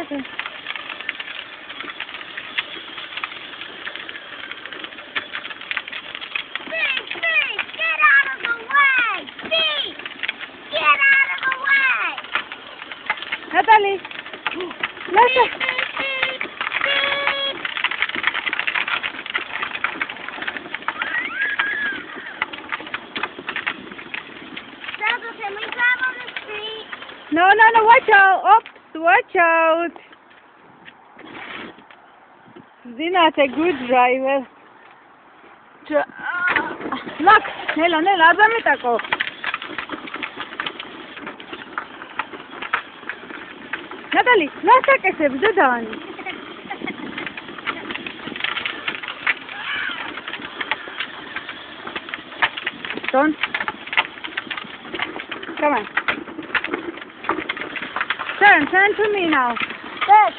Okay. Natalie, let's Can we drive on the street? No, watch out. Oops, watch out. Zina's a good driver. Look, Nela, azamitako. Natalie, lasakeseb dadani. Don't. Come on. Turn to me now. Back.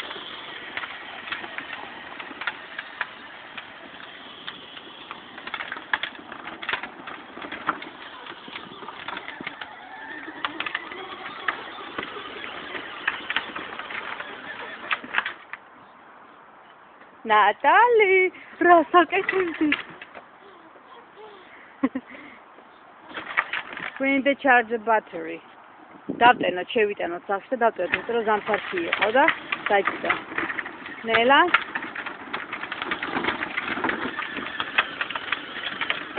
Natalie, we need to charge the battery. დავტენოთ, შევიტანოთ სახში და დავტენოთ, იმიტომ რომ ზამთარში იყო და დაიჭირა. ნელა.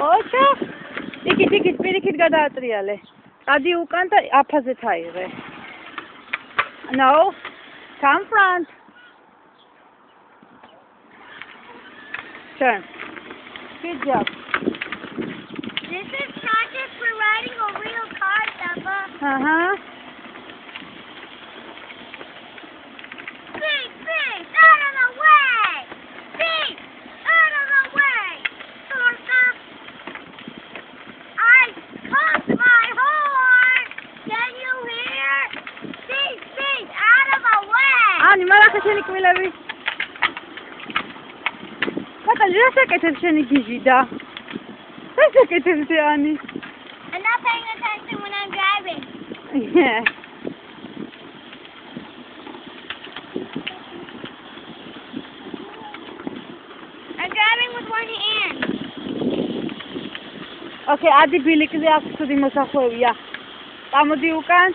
ოჩა. იქით პირიქით გადაატრიალე. წადი უკან და აფაზე თაიღე. No. Come front. Turn. Good job. This is practice for riding a real car, Papa. Uh-huh. Speed, out of the way! Speed, out of the way! I conked my horn! Can you hear? Speed, out of the way! Ani, malaka sheni kmilevi. Natalie, rasaketeb sheni gizida. Rasaketeb Ani. I'm not paying attention when I'm driving. Yeah. I'm driving with one hand. Okay, adi bilikze aksudi mosakhwevia. Tamodi ukan.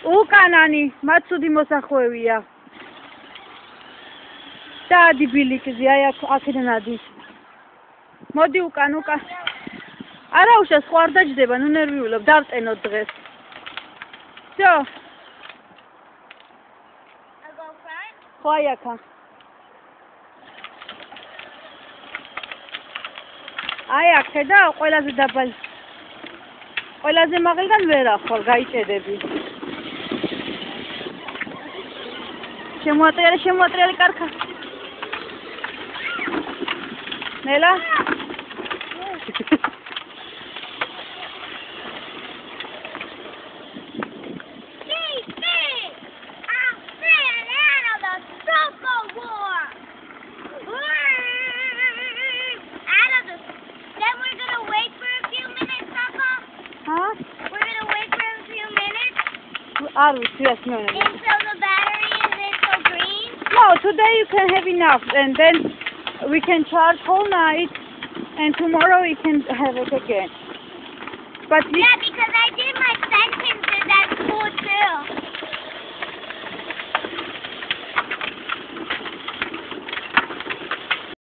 Ukan Ani, matsudi mosakhwevia. Da adi bilikze ay akhidan adi. Modi ukan. Არა უშა სხვა არ დაჯდება, ნუ ნერვიულობ, დავტენოთ დღეს. Всё. I'll go front. ხო აი აქა. აი აქ ხედა ყველაზე დაბალი. ყველაზე მაღლიდან ვერ ახვალ, გაიჭედები. შემოატრიალე კარქა. ნელა? Yes, no. And so the battery is so green? No, today you can have enough and then we can charge whole night and tomorrow we can have it again. But yeah,